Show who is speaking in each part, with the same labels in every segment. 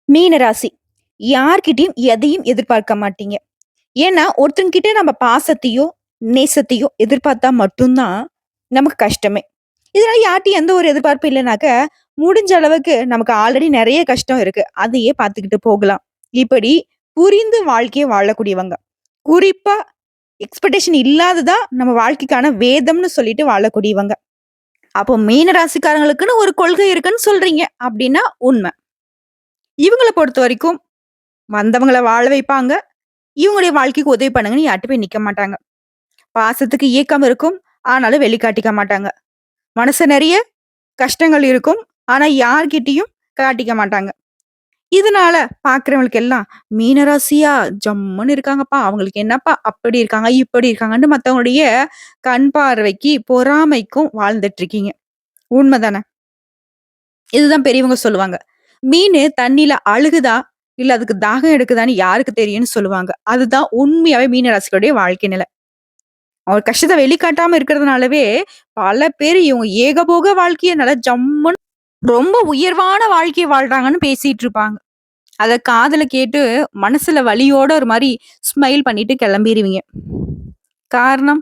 Speaker 1: மீன ராசி. யார்கிட்டயும் எதையும் எதிர்பார்க்க மாட்டீங்க. ஏன்னா, ஒருத்தங்ககிட்ட நம்ம பாசத்தையோ, நேசத்தையோ எதிர்பார்த்தா மட்டும் தான் நமக்கு கஷ்டமே. இதனால யார்ட்டயும் எந்த ஒரு எதிர்பார்ப்பும் இல்லனாக்க, முடிஞ்ச அளவுக்கு நமக்கு ஆல்ரெடி நெறைய கஷ்டம் இருக்கு. அதையே பார்த்துக்கிட்டு போகலாம். இப்படி புரிந்து வாழ்க்கைய வாழக்கூடியவங்க. குறிப்பா எக்ஸ்பெக்டேஷன் இல்லாததா நம்ம வாழ்க்கைக்கான வேதம்னு சொல்லிட்டு வாழக்கூடியவங்க. அப்போ மீன ராசிக்காரங்களுக்குன்னு ஒரு கொள்கை இருக்குன்னு சொல்றீங்க. அப்படின்னா உண்ம. இவங்கள பொறுத்தவரைக்கும் வந்தவங்கள வாழ வைப்பாங்க. இவங்களுடைய வாழ்க்கைக்கு உதவி பண்ணுங்கன்னு யார்ட்ட போய் நிக்க மாட்டாங்க. பாசத்துக்கு ஏக்கம் இருக்கும். ஆனாலும் வெளிக்காட்டிக்க மாட்டாங்க. மனசு நெறைய கஷ்டங்கள் இருக்கும். ஆனா யார்கிட்டயும் காட்டிக்க மாட்டாங்க. இதனால பார்க்கிறவங்களுக்கு எல்லாம் மீனராசியா ஜம்முன்னு இருக்காங்கப்பா. அவங்களுக்கு என்னப்பா அப்படி இருக்காங்க, இப்படி இருக்காங்கன்னு மத்தவங்களுடைய கண் பார்வைக்கு, பொறாமைக்கும் வாழ்ந்துட்டு இருக்கீங்க. உண்மதானே? இதுதான் பெரியவங்க சொல்லுவாங்க. மீனு தண்ணீல அழுகுதா, இல்ல அதுக்கு தாகம் எடுக்குதான்னு யாருக்கு தெரியும்னு சொல்லுவாங்க. அதுதான் உண்மையாவே மீன ராசிகளுடைய வாழ்க்கை நிலை. அவர் கஷ்டத்த வெளிக்காட்டாம இருக்கிறதுனாலவே, பல பேரு இவங்க ஏகபோக வாழ்க்கைய நல்லா ஜம்முன்னு ரொம்ப உயர்வான வாழ்க்கைய வாழ்றாங்கன்னு பேசிட்டு இருப்பாங்க. அத காதுல கேட்டு மனசுல வலியோட ஒரு மாரி ஸ்மைல் பண்ணிட்டு கிளம்பிருவீங்க. காரணம்,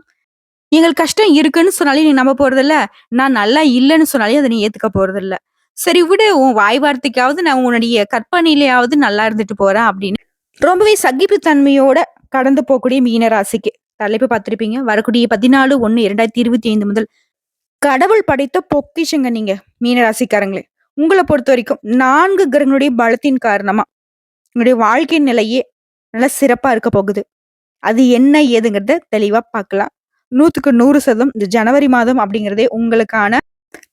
Speaker 1: எங்களுக்கு கஷ்டம் இருக்குன்னு சொன்னாலே நீ நம்ப போறதில்ல. நான் நல்லா இல்லன்னு சொன்னாலே அத நீ ஏத்துக்க போறதில்ல. சரி விடு உன் வாய் வார்த்தைக்காவது நான் உன்னுடைய கற்பனையிலயாவது நல்லா இருந்துட்டு போறேன் அப்படின்னு ரொம்பவே சகிப்புத்தன்மையோட கடந்து போகக்கூடிய மீன ராசிக்கு தலைப்பு பார்த்திருப்பீங்க. வரக்கூடிய 14/1/2025 முதல் கடவுள் படைத்த பொக்கிஷங்க நீங்க மீன ராசிக்காரங்களே. உங்கள பொறுத்தவரைக்கும் 4 கிரகங்களுடைய பலத்தின் காரணமா உங்களுடைய வாழ்க்கை நிலையே நல்லா சிறப்பா இருக்க போகுது. அது என்ன ஏதுங்கிறத தெளிவா பார்க்கலாம். 100க்கு 100% இந்த ஜனவரி மாதம் அப்படிங்கிறதே உங்களுக்கான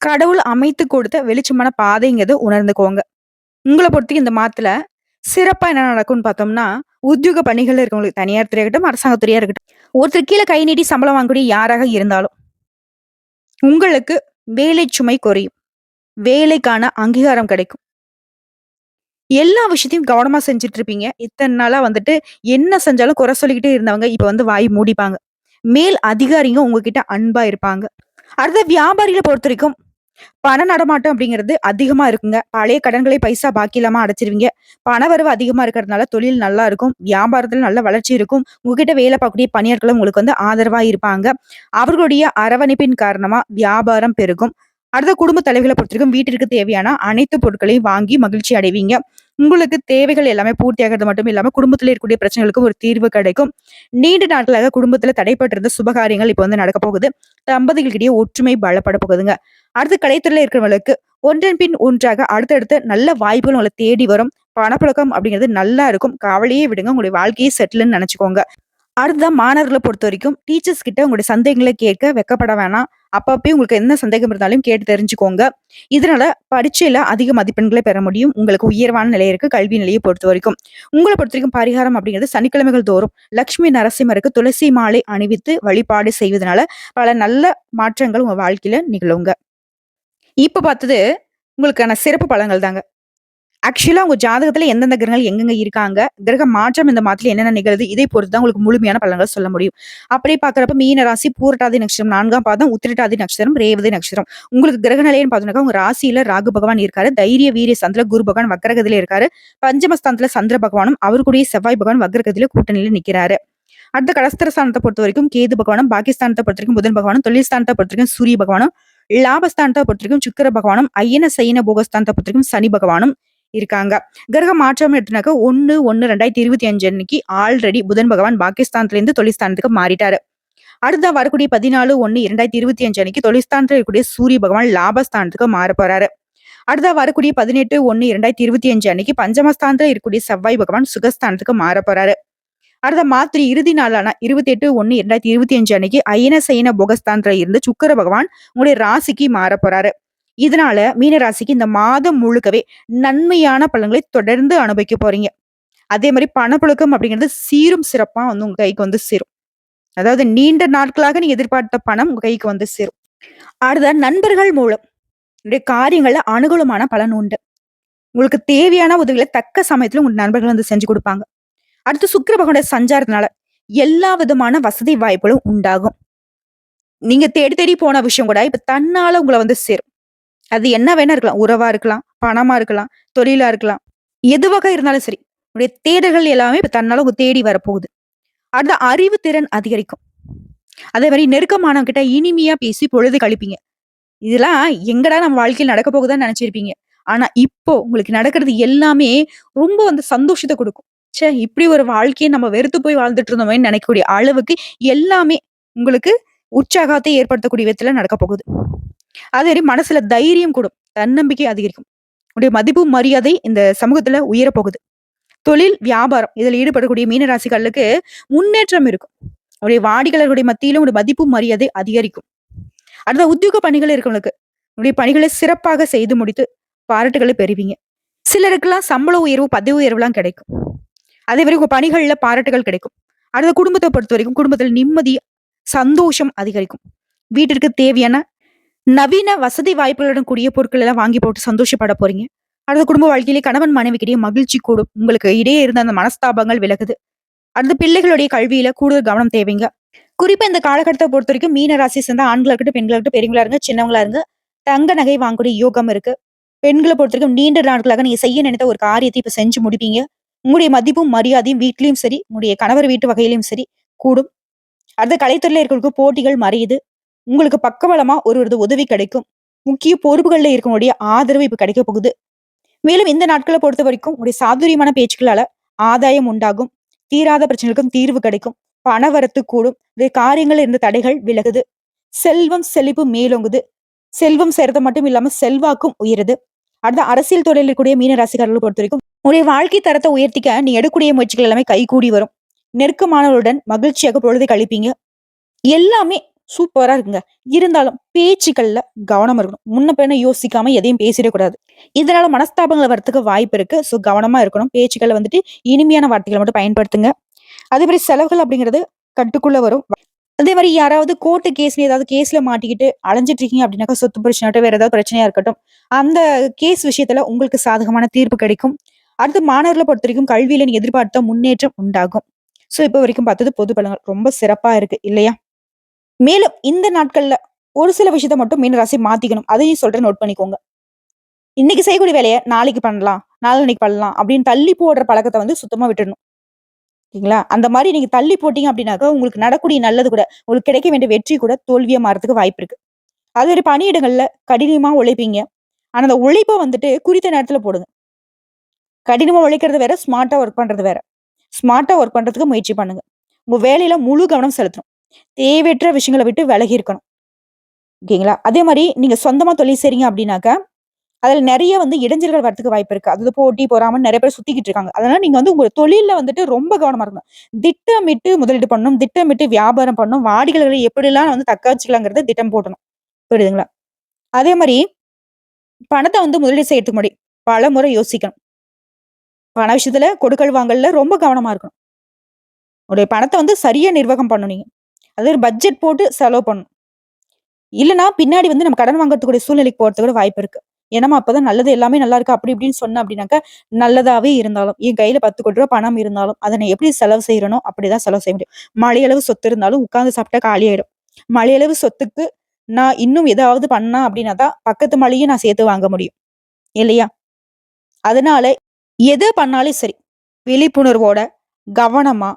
Speaker 1: கடவுள் அமைத்து கொடுத்த வெளிச்சமான பாதைங்கிறத உணர்ந்துக்கோங்க. உங்கள பொறுத்தவரைக்கும் இந்த மாதத்துல சிறப்பா என்ன நடக்கும்னு பார்த்தோம்னா, உத்தியோக பணிகள்ல இருக்கவங்களுக்கு தனியார் துறையா இருக்கட்டும், அரசாங்க துறையா இருக்கட்டும், ஒருத்தர் கீழ கை நீட்டி சம்பளம் வாங்கக்கூடிய யாராக இருந்தாலும், உங்களுக்கு வேலை சுமை குறையும். வேலைக்கான அங்கீகாரம் கிடைக்கும். எல்லா விஷயத்தையும் கவனமா செஞ்சுட்டு இருப்பீங்க. இத்தன நாளா வந்துட்டு என்ன செஞ்சாலும் குறை சொல்லிக்கிட்டே இருந்தவங்க, இப்ப வந்து வாய் மூடிப்பாங்க. மேல் அதிகாரிங்க உங்ககிட்ட அன்பா இருப்பாங்க. அடுத்த வியாபாரிகள பொறுத்தவரைக்கும் பண நடமாட்டம் அப்படிங்கிறது அதிகமா இருக்குங்க. பழைய கடன்களை பைசா பாக்கி இல்லாம அடைச்சிருவீங்க. பணவரவு அதிகமா இருக்கிறதுனால தொழில் நல்லா இருக்கும். வியாபாரத்துல நல்ல வளர்ச்சி இருக்கும். உங்ககிட்ட வேலை பார்க்கக்கூடிய பணியாட்களும் உங்களுக்கு வந்து ஆதரவா இருப்பாங்க. அவர்களுடைய அரவணைப்பின் காரணமா வியாபாரம் பெருகும். அடுத்த குடும்ப தலைவிகளை பொறுத்தவரைக்கும் வீட்டிற்கு தேவையான அனைத்து பொருட்களையும் வாங்கி மகிழ்ச்சி அடைவீங்க. உங்களுக்கு தேவைகள் எல்லாமே பூர்த்தியாகிறது மட்டும் இல்லாம குடும்பத்துல இருக்கக்கூடிய பிரச்சனைகளுக்கு ஒரு தீர்வு கிடைக்கும். நீண்ட நாட்களாக குடும்பத்துல தடைப்பட்டிருந்த சுபகாரியங்கள் இப்ப வந்து நடக்க போகுது. தம்பதிகளுக்கிடையே ஒற்றுமை பலப்பட போகுதுங்க. அடுத்து கலைத்துறையில இருக்கிறவங்களுக்கு ஒன்றன் பின் ஒன்றாக அடுத்தடுத்து நல்ல வாய்ப்புகள் உங்களை தேடி வரும். பணப்புழக்கம் அப்படிங்கிறது நல்லா இருக்கும். கவலையே விடுங்க. உங்களுடைய வாழ்க்கையே செட்டில்ன்னு நினைச்சுக்கோங்க. அடுத்ததான் மாணவர்கள பொறுத்தவரைக்கும் டீச்சர்ஸ் கிட்ட உங்களுடைய சந்தேகங்கள கேட்க வெட்கப்பட வேணாம். அப்பப்பயும் உங்களுக்கு என்ன சந்தேகம் இருந்தாலும் கேட்டு தெரிஞ்சுக்கோங்க. இதனால பரீட்சையில அதிக மதிப்பெண்களை பெற முடியும். உங்களுக்கு உயர்வான நிலை இருக்கு கல்வி நிலையை பொறுத்தவரைக்கும். உங்கள பொறுத்தவரைக்கும் பரிகாரம் அப்படிங்கிறது சனிக்கிழமைகள் தோறும் லட்சுமி நரசிம்மருக்கு துளசி மாலை அணிவித்து வழிபாடு செய்வதனால பல நல்ல மாற்றங்கள் உங்க வாழ்க்கையில நிகழுங்க. இப்ப பார்த்தது உங்களுக்கான சிறப்பு பலன்கள் தாங்க. ஆக்சுவலா உங்க ஜாதகத்துல எந்தெந்த கிரகங்கள் எங்கெங்க இருக்காங்க, கிரக மாற்றம் இந்த மாதத்துல என்னென்ன நிகழுது, இதை பொறுத்து தான் உங்களுக்கு முழுமையான பலன்கள் சொல்ல முடியும். அப்படி பார்க்கிறப்ப மீன ராசி பூரட்டாதி நட்சத்திரம் 4ஆம் பாதம், உத்திரட்டாதி நட்சத்திரம், ரேவதி நட்சத்திரம். உங்களுக்கு கிரக நிலைன்னு பார்த்தோம்னாக்கா உங்க ராசியில ராகு பகவான் இருக்காரு. தைரிய வீரிய சந்திர குரு பகவான் வக்ரகதியில இருக்காரு. பஞ்சமஸ்தானத்துல சந்திர பகவானும் அவர் கூடயே செவ்வாய் பகவான் வக்ரகதியில கூட்டணியில நிக்கிறாரு. அடுத்த கடஸ்திர ஸ்தானத்தை பொறுத்த வரைக்கும் கேது பகவானும், பாகிஸ்தானத்தை பொறுத்த வரைக்கும் புதன் பகவானும், தொழில் ஸ்தானத்தை பொறுத்த வரைக்கும் சூரிய பகவானும், லாபஸ்தானத்தை பொறுத்த வரைக்கும் சுக்கிர பகவானும், ஐயன சைன போகஸ்தானத்தை பொறுத்த வரைக்கும் சனி பகவானும் இருக்காங்க. கிரக மாற்றம் எடுத்துனாக்க 1/1/2025 அன்னைக்கு ஆல்ரெடி புதன் பகவான் பாகிஸ்தான்ல இருந்து தொழில்ஸ்தானத்துக்கு மாறிட்டாரு. அடுத்த வரக்கூடிய 14/1/2025 அன்னைக்கு தொழில்ஸ்தானத்துல இருக்கக்கூடிய சூரிய பகவான் லாபஸ்தானத்துக்கு மாற போறாரு. அடுத்த வரக்கூடிய 18/1/2025 அன்னைக்கு பஞ்சமஸ்தானத்துல இருக்கக்கூடிய செவ்வாய் பகவான் சுகஸ்தானத்துக்கு மாற போறாரு. அடுத்த மாத்திரை இறுதி நாளான 28/1/2025 அன்னைக்கு அயன சயன போகஸ்தானத்துல இருந்து சுக்கிர பகவான் உங்களுடைய ராசிக்கு மாற போறாரு. இதனால மீன ராசிக்கு இந்த மாதம் முழுக்கவே நன்மையான பலன்களை தொடர்ந்து அனுபவிக்க போறீங்க. அதே மாதிரி பணப்புழக்கம் அப்படிங்கிறது சீரும் சிறப்பா வந்து உங்க கைக்கு வந்து சேரும். அதாவது நீண்ட நாட்களாக நீங்க எதிர்பார்த்த பணம் உங்க கைக்கு வந்து சேரும். அடுத்த நண்பர்கள் மூலம் உங்களுடைய காரியங்கள்ல அனுகூலமான பலன் உண்டு. உங்களுக்கு தேவையான உதவிகளை தக்க சமயத்துல உங்க நண்பர்கள் வந்து செஞ்சு கொடுப்பாங்க. அடுத்து சுக்கிர பகவானுடைய சஞ்சாரத்தினால எல்லா விதமான வசதி வாய்ப்புகளும் உண்டாகும். நீங்க தேடி தேடி போன விஷயம் கூட இப்ப தன்னால உங்களை வந்து சேரும். அது என்ன வேணா இருக்கலாம். உறவா இருக்கலாம், பணமா இருக்கலாம், தொழிலா இருக்கலாம். எதுவாக இருந்தாலும் சரி. உங்களுடைய தேடல்கள் எல்லாமே இப்ப தன்னால உங்க தேடி வரப்போகுது. அடுத்த அறிவு திறன் அதிகரிக்கும். அதே மாரி நெருக்கமானவங்க கிட்ட இனிமையா பேசி பொழுது கழிப்பீங்க. இதெல்லாம் எங்கடா நம்ம வாழ்க்கையில நடக்க போகுதான்னு நெனச்சிருப்பீங்க. ஆனா இப்போ உங்களுக்கு நடக்கிறது எல்லாமே ரொம்ப வந்து சந்தோஷத்த குடுக்கும். ச்சே! இப்படி ஒரு வாழ்க்கைய நம்ம வெறுத்து போய் வாழ்ந்துட்டு இருந்தோமேன்னு நெனைக்கக்கூடிய அளவுக்கு எல்லாமே உங்களுக்கு உற்சாகத்தை ஏற்படுத்தக்கூடிய விதத்துல நடக்க போகுது. அதே மாரி மனசுல தைரியம் கூடும். தன்னம்பிக்கை அதிகரிக்கும். உங்களுடைய மதிப்பு, மரியாதை இந்த சமூகத்துல உயரப் போகுது. தொழில், வியாபாரம் இதில ஈடுபடக்கூடிய மீன ராசிக்காரர்களுக்கு முன்னேற்றம் இருக்கும். உங்களுடைய வாடிக்கையாளர்களுடைய மத்தியிலும் உங்களுடைய மதிப்பு, மரியாதை அதிகரிக்கும். அடுத்த உத்தியோக பணிகள் இருக்கவங்களுக்கு, உங்களுடைய பணிகளை சிறப்பாக செய்து முடித்து பாராட்டுகளை பெறுவீங்க. சிலருக்கெல்லாம் சம்பள உயர்வு, பதவி உயர்வுலாம் கிடைக்கும். அதே மாரி உங்க பணிகள்ல பாராட்டுகள் கிடைக்கும். அடுத்த குடும்பத்த பொறுத்தவரைக்கும் குடும்பத்தில நிம்மதி, சந்தோஷம் அதிகரிக்கும். வீட்டிற்கு தேவையான நவீன வசதி வாய்ப்புகளுடன் கூடிய பொருட்கள் எல்லாம் வாங்கி போட்டு சந்தோஷப்பட போறீங்க. அடுத்த குடும்ப வாழ்க்கையிலே கணவன் மனைவிக்கிடையே மகிழ்ச்சி கூடும். உங்களுக்கு இடையே இருந்த அந்த மனஸ்தாபங்கள் விலகுது. அடுத்து பிள்ளைகளுடைய கல்வியில கூடுதல் கவனம் தேவைங்க. குறிப்பா இந்த காலகட்டத்த பொறுத்தவரைக்கும் மீன ராசிய சேர்ந்த ஆண்களா இருக்கட்டும், பெண்களா இருக்கட்டும், பெரியவங்களா இருங்க, சின்னவங்களா இருங்க, தங்க நகை வாங்கக்கூடிய யோகம் இருக்கு. பெண்கள பொறுத்தவரைக்கும் நீண்ட நாட்களாக நீங்க செய்ய நினைத்த ஒரு காரியத்தை இப்ப செஞ்சு முடிப்பீங்க. உங்களுடைய மதிப்பும், மரியாதையும் வீட்லயும் சரி, உங்களுடைய கணவர் வீட்டு வகையிலும் சரி கூடும். அடுத்து கலைத்துறையில இருக்கிறவங்களுக்கு போட்டிகள் மறையுது. உங்களுக்கு பக்கபலமா ஒருவரது உதவி கிடைக்கும். முக்கிய பொறுப்புகள்ல இருக்கவங்களுடைய ஆதரவு இப்ப கிடைக்க போகுது. மேலும் இந்த நாட்கள பொறுத்தவரைக்கும் உங்களுடைய சாதுரியமான பேச்சுக்களால ஆதாயம் உண்டாகும். தீராத பிரச்சனைகளுக்கும் தீர்வு கிடைக்கும். பணவரத்து கூடும். காரியங்கள்ல இருந்த தடைகள் விலகுது. செல்வம் செழிப்பு மேலோங்குது. செல்வம் சேர்றது மட்டும் இல்லாம செல்வாக்கும் உயருது. அடுத்த அரசியல் துறையில் இருக்கக்கூடிய மீன ராசிக்காரர்களை பொறுத்தவரைக்கும் உங்களுடைய வாழ்க்கை தரத்தை உயர்த்திக்க நீ எடுக்கக்கூடிய முயற்சிகள் எல்லாமே கைகூடி வரும். நெருக்கமானவருடன் மகிழ்ச்சியாக பொழுதை கழிப்பீங்க. எல்லாமே சூப்பரா இருக்குங்க. இருந்தாலும் பேச்சுக்கள்ல கவனமா இருக்கணும். முன்ன பின்ன யோசிக்காம எதையும் பேசிடக்கூடாது. இதனால மனஸ்தாபங்கள் வரத்துக்கு வாய்ப்பு இருக்கு. ஸோ கவனமா இருக்கணும். பேச்சுக்கள வந்துட்டு இனிமையான வார்த்தைகள மட்டும் பயன்படுத்துங்க. அதே மாரி செலவுகள் அப்படிங்கிறது கட்டுக்குள்ள வரும். அதே மாரி யாராவது கோர்ட்டு கேஸ்ல ஏதாவது கேஸ்ல மாட்டிக்கிட்டு அலைஞ்சிட்டு இருக்கீங்க அப்படின்னாக்கா, சொத்து பிரச்சனையாகட்டும், வேற ஏதாவது பிரச்சனையா இருக்கட்டும், அந்த கேஸ் விஷயத்துல உங்களுக்கு சாதகமான தீர்ப்பு கிடைக்கும். அடுத்து மாணவர்கள பொறுத்தவரைக்கும் கல்வியில நீங்க எதிர்பார்த்த முன்னேற்றம் உண்டாகும். ஸோ இப்போ வரைக்கும் பார்த்தது பொது பலன்கள். ரொம்ப சிறப்பா இருக்கு இல்லையா? மேலும் இந்த நாட்கள்ல ஒரு சில விஷயத்த மட்டும் மீன ராசி மாத்திக்கணும். அதையும் சொல்றேன் நோட் பண்ணிக்கோங்க. இன்னைக்கு செய்யக்கூடிய வேலைய நாளைக்கு பண்ணலாம், நாளான்னைக்கு பண்ணலாம் அப்படின்னு தள்ளி போடுற பழக்கத்த வந்து சுத்தமா விட்டுடணும். ஓகேங்களா? அந்த மாரி நீங்க தள்ளி போட்டீங்க அப்படின்னாக்கா, உங்களுக்கு நடக்கக்கூடிய நல்லது கூட, உங்களுக்கு கிடைக்க வேண்டிய வெற்றி கூட தோல்வியா மாறதுக்கு வாய்ப்பு இருக்கு. அது ஒரு பணியிடங்கள்ல கடினமா உழைப்பீங்க. ஆனா அந்த உழைப்ப வந்துட்டு குறித்த நேரத்துல போடுங்க. கடினமா உழைக்கிறது வேற, ஸ்மார்ட்டா ஒர்க் பண்றது வேற. ஸ்மார்ட்டா ஒர்க் பண்றதுக்கு முயற்சி பண்ணுங்க. உங்க வேலையில முழு கவனம் செலுத்தணும். தேவையற்ற விஷயங்கள விட்டு விலகி இருக்கணும். ஓகேங்களா? அதே மாரி நீங்க சொந்தமா தொழில் செய்றீங்க அப்படின்னாக்கா, அதுல நெறைய வந்து இடைஞ்சல்கள் வரதுக்கு வாய்ப்பு இருக்கு. அதாவது போட்டி, பொறாமைன்னு நெறைய பேர் சுத்திக்கிட்டு இருக்காங்க. அதனால நீங்க வந்து உங்க தொழில்ல வந்துட்டு ரொம்ப கவனமா இருக்கணும். திட்டமிட்டு முதலீடு பண்ணணும். திட்டமிட்டு வியாபாரம் பண்ணணும். வாடிக்கையாளர்களை எப்படிலாம் வந்து தக்க வச்சுக்கலாங்கிறத திட்டம் போடணும். புரியுதுங்களா? அதே மாரி பணத்த வந்து முதலீடு செய்யறதுக்கு முன்னாடி பலமுறை யோசிக்கணும். பண விஷயத்துல கொடுக்கல் வாங்கல்ல ரொம்ப கவனமா இருக்கணும். உங்களுடைய பணத்த வந்து சரியா நிர்வாகம் பண்ணணும் நீங்க. அதாவது பட்ஜெட் போட்டு செலவு பண்ணணும். இல்லன்னா பின்னாடி வந்து நம்ம கடன் வாங்குறதுக்கூடிய சூழ்நிலைக்கு போறதுக்கு கூட வாய்ப்பு இருக்கு. ஏன்னா அப்பதான் நல்லது எல்லாமே நல்லா இருக்கு அப்படி இப்படின்னு சொன்னேன் அப்படின்னாக்கா, நல்லதாவே இருந்தாலும், என் கையில ரூ. 10,00,00,000 பணம் இருந்தாலும், அத நான் எப்படி செலவு செய்றேனோ அப்படிதான் செலவு செய்ய முடியும். மழையளவு சொத்து இருந்தாலும் உட்கார்ந்து சாப்பிட்டா காலியாயிடும். மழையளவு சொத்துக்கு நான் இன்னும் ஏதாவது பண்ணா அப்படின்னா தான், பக்கத்து மழையும் நான் சேர்த்து வாங்க முடியும். இல்லையா? அதனால எத பண்ணாலும் சரி, விழிப்புணர்வோட, கவனமா,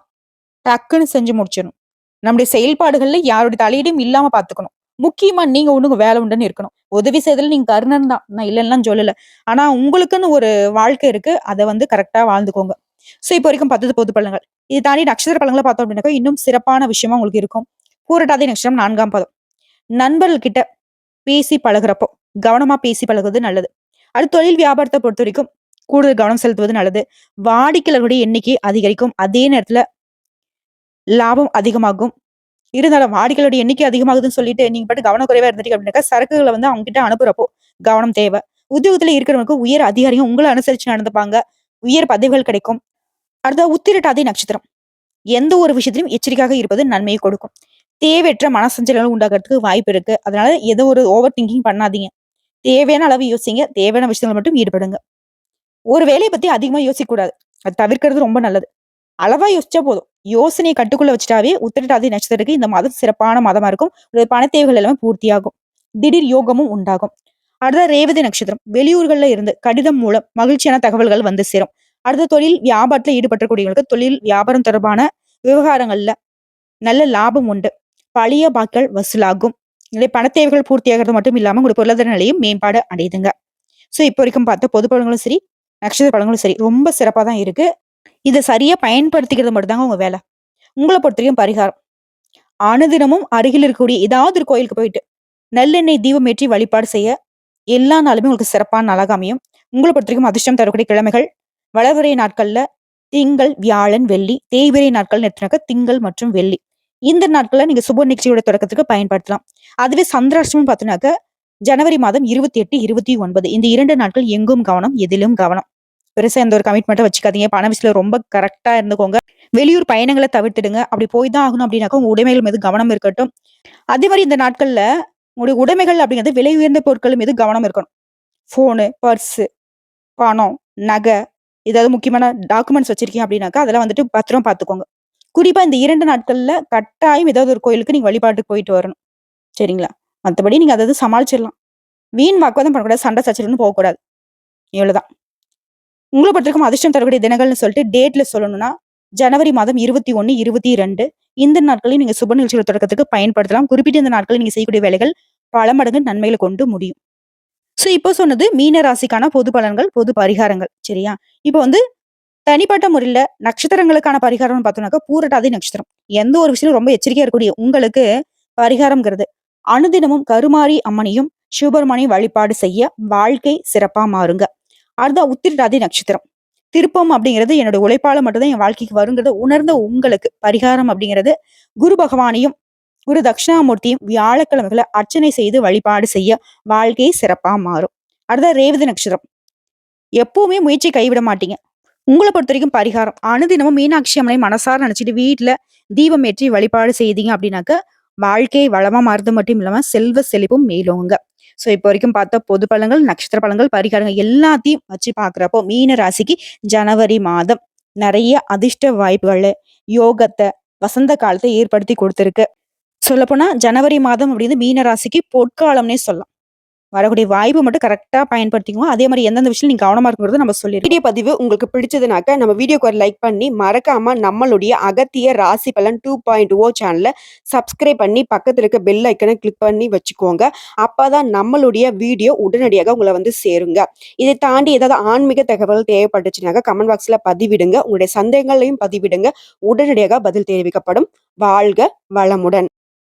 Speaker 1: டக்குன்னு செஞ்சு முடிச்சிடணும். நம்முடைய செயல்பாடுகள்ல யாருடைய தலையீடும் இல்லாம பார்த்துக்கணும். முக்கியமா நீங்க உண்டு உங்க வேலை உண்டுன்னு இருக்கணும். உதவி செய்தல் நீங்க கர்ணன் தான். நான் இல்லன்னுலாம் சொல்லல. ஆனா உங்களுக்குன்னு ஒரு வாழ்க்கை இருக்கு. அத வந்து கரெக்ட்டா வாழ்ந்துக்கோங்க. சோ இப்போ வரைக்கும் பார்த்தது பொது பலன்கள். இது தாண்டி நட்சத்திர பலன்கள பார்த்தோம் அப்படின்னாக்கா, இன்னும் சிறப்பான விஷயமா உங்களுக்கு இருக்கும். பூரட்டாதி நட்சத்திரம் 4ஆம் பாதம். நண்பர்கள் கிட்ட பேசி பழகுறப்போ, கவனமா பேசி பழகுவது நல்லது. அடுத்து தொழில் வியாபாரத்த பொறுத்தவரைக்கும் கூடுதல் கவனம் செலுத்துவது நல்லது. வாடிக்கையாளர்களுடைய எண்ணிக்கை அதிகரிக்கும். அதே நேரத்துல லாபம் அதிகமாகும். இருந்தாலும் வாடிக்கையாளருடைய எண்ணிக்கை அதிகமாகுதுன்னு சொல்லிட்டு, நீங்க பாட்டுக்கு கவனக்குறைவா இருந்துட்டீங்க அப்படின்னாக்கா, சரக்குகள வந்து அவங்க கிட்ட அனுப்புறப்போ கவனம் தேவை. உத்தியோகத்துல இருக்கிறவங்களுக்கு உயர் அதிகாரியும் உங்கள அனுசரிச்சு நடந்துப்பாங்க. உயர் பதவிகள் கிடைக்கும். அடுத்தது உத்திரட்டாதி நட்சத்திரம். எந்த ஒரு விஷயத்திலும் எச்சரிக்கையாக இருப்பது நன்மையை கொடுக்கும். தேவையற்ற மனசஞ்சலங்கள் உண்டாகுறதுக்கு வாய்ப்பு இருக்கு. அதனால ஏதோ ஒரு ஓவர் திங்கிங் பண்ணாதீங்க. தேவையான அளவு யோசிங்க. தேவையான விஷயத்துல மட்டும் ஈடுபடுங்க. ஒரு வேலைய பத்தி அதிகமா யோசிக்க கூடாது. அது தவிர்க்கிறது ரொம்ப நல்லது. அளவா யோசிச்சா போதும். யோசனைய கட்டுக்குள்ள வச்சுட்டாவே உத்திரட்டாதி நட்சத்திரத்துக்கு இந்த மாதம் சிறப்பான மாதமா இருக்கும். உங்களுடைய பண தேவைகள் எல்லாமே பூர்த்தியாகும். திடீர் யோகமும் உண்டாகும். அடுத்த ரேவதி நட்சத்திரம். வெளியூர்கள்ல இருந்து கடிதம் மூலம் மகிழ்ச்சியான தகவல்கள் வந்து சேரும். அடுத்த தொழில் வியாபாரத்துல ஈடுபட்டக்கூடியவங்களுக்கு தொழில் வியாபாரம் தொடர்பான விவகாரங்கள்ல நல்ல லாபம் உண்டு. பழைய பாக்கள் வசூலாகும். இல்லை பண தேவைகள் பூர்த்தியாகிறது மட்டும் இல்லாம உங்களுடைய பொருளாதார நிலையும் மேம்பாடு அடையுதுங்க. சோ இப்போ வரைக்கும் பார்த்த பொது பலன்களும் சரி, நட்சத்திர பலன்களும் சரி ரொம்ப சிறப்பா தான் இருக்கு. இத சரியா பயன்படுத்திக்கிறது மட்டும் தாங்க உங்க வேலை. உங்கள பொறுத்தவரைக்கும் பரிகாரம். அனுதினமும் அருகில் இருக்கக்கூடிய ஏதாவது ஒரு கோயிலுக்கு போயிட்டு நல்லெண்ணெய் தீபம் ஏற்றி வழிபாடு செய்ய எல்லா நாளுமே உங்களுக்கு சிறப்பான நாளாக அமையும். உங்கள பொறுத்தவரைக்கும் அதிர்ஷ்டம் தரக்கூடிய கிழமைகள் வளர்பிறை நாட்கள்ல திங்கள், வியாழன், வெள்ளி. தேய்பிறை நாட்கள் எடுத்துனாக்க திங்கள் மற்றும் வெள்ளி. இந்த நாட்கள்ல நீங்க சுப நிகழ்ச்சியோட தொடக்கத்துக்கு பயன்படுத்தலாம். அதுவே சந்திராஷ்டமம் பார்த்தீங்கன்னாக்க ஜனவரி மாதம் 28, 29 இந்த 2 நாட்கள் எங்கும் கவனம், எதிலும் கவனம். பெருசா எந்த ஒரு கமிட்மெண்ட்டும் வச்சுக்காதீங்க. பண விஷயத்துல ரொம்ப கரெக்டா இருந்துக்கோங்க. வெளியூர் பயணங்களை தவிர்த்துடுங்க. அப்படி போய் தான் ஆகணும் அப்படின்னாக்கா உங்க உடைமைகள் மீது கவனம் இருக்கட்டும். அதே மாதிரி இந்த நாட்கள்ல உங்களுடைய உடைமைகள் அப்படிங்கிறது விலை உயர்ந்த பொருட்கள் மீது கவனம் இருக்கணும். போனு, பர்ஸ், பணம், நகை, ஏதாவது முக்கியமான டாக்குமெண்ட்ஸ் வச்சிருக்கீங்க அப்படின்னாக்கா அதெல்லாம் வந்துட்டு பத்திரம் பார்த்துக்கோங்க. குறிப்பா இந்த 2 நாட்கள்ல கட்டாயம் ஏதாவது ஒரு கோயிலுக்கு நீங்க வழிபாட்டுக்கு போயிட்டு வரணும். சரிங்களா? மத்தபடி நீங்க அதாவது சமாளிச்சிடலாம். வீண் வாக்குவாதம் பண்ணக்கூடாது. சண்டை சச்சரவுன்னு போகக்கூடாது. இவ்வளவுதான். உங்கள பொறுத்தவரைக்கும் அதிர்ஷ்டம் தரக்கூடிய தினங்கள்னு சொல்லிட்டு டேட்ல சொல்லணும்னா, ஜனவரி மாதம் 21, 22 இந்த நாட்களையும் நீங்க சுப நிகழ்ச்சிகள் தொடக்கத்துக்கு பயன்படுத்தலாம். குறிப்பிட்ட இந்த நாட்களில் நீங்க செய்யக்கூடிய வேலைகள் பல மடங்கு நன்மைகளை கொண்டு முடியும். சோ இப்போ சொன்னது மீன ராசிக்கான பொது பலன்கள், பொது பரிகாரங்கள். சரியா? இப்போ வந்து தனிப்பட்ட முறையில நட்சத்திரங்களுக்கான பரிகாரம்னு பார்த்தோம்னாக்கா, பூரட்டாதி நட்சத்திரம். எந்த ஒரு விஷயம் ரொம்ப எச்சரிக்கையா இருக்கக்கூடிய உங்களுக்கு பரிகாரம்ங்கிறது, அனுதினமும் கருமாரி அம்மனையும், சிவபெருமானையும் வழிபாடு செய்ய வாழ்க்கை சிறப்பா மாறுங்க. அடுத்த உத்திரட்டாதி நட்சத்திரம். திருப்பம் அப்படிங்கிறது என்னோட உழைப்பால மட்டும்தான் என் வாழ்க்கைக்கு வருங்கிறத உணர்ந்த உங்களுக்கு பரிகாரம் அப்படிங்கிறது குரு பகவானையும், குரு தட்சிணாமூர்த்தியும் வியாழக்கிழமைகளை அர்ச்சனை செய்து வழிபாடு செய்ய வாழ்க்கை சிறப்பா மாறும். அடுத்த ரேவதி நட்சத்திரம். எப்பவுமே முயற்சி கைவிட மாட்டீங்க. உங்கள பொறுத்தவரைக்கும் பரிகாரம். அனுதினமும் மீனாட்சி அம்மனை மனசார நினைச்சுட்டு வீட்ல தீபம் ஏற்றி வழிபாடு செய்தீங்க அப்படின்னாக்க, வாழ்க்கை வளமா மாறுறது மட்டும் இல்லாம செல்வ செழிப்பும் மேலோங்குங்க. சோ இப்போ வரைக்கும் பார்த்த பொது பலன்கள், நட்சத்திர பலன்கள், பரிகாரங்கள் எல்லாத்தையும் வச்சு பார்க்கிறப்போ, மீன ராசிக்கு ஜனவரி மாதம் நெறைய அதிர்ஷ்ட வாய்ப்புகள, யோகத்த, வசந்த காலத்த ஏற்படுத்தி குடுத்திருக்கு. சொல்லப்போனா ஜனவரி மாதம் அப்படின்னு மீன ராசிக்கு பொற்காலம்னே சொல்லலாம். வரக்கூடிய வாய்ப்பு மட்டும் கரெக்ட்டா பயன்படுத்திக்கோங்க. அதே மாரி எந்தெந்த விஷயம் நீங்க கவனமா இருக்கணும்ங்கறத நம்ம சொல்லிருக்கோம். வீடியோ பதிவு உங்களுக்கு பிடிச்சதுனாக்க நம்ம வீடியோக்கு ஒரு லைக் பண்ணி மறக்காம நம்மளுடைய அகத்திய ராசி பலன் 2.0 சேனல சப்ஸ்கிரைப் பண்ணி பக்கத்துல இருக்க பெல் ஐக்கனை கிளிக் பண்ணி வச்சுக்கோங்க. அப்பதான் நம்மளுடைய வீடியோ உடனடியாக உங்களை வந்து சேருங்க. இதை தாண்டி ஏதாவது ஆன்மீக தகவல் தேவைப்பட்டுச்சுனாக்க கமெண்ட் பாக்ஸ்ல பதிவிடுங்க. உங்களுடைய சந்தேகங்களையும் பதிவிடுங்க. உடனடியாக பதில் தெரிவிக்கப்படும். வாழ்க வளமுடன்.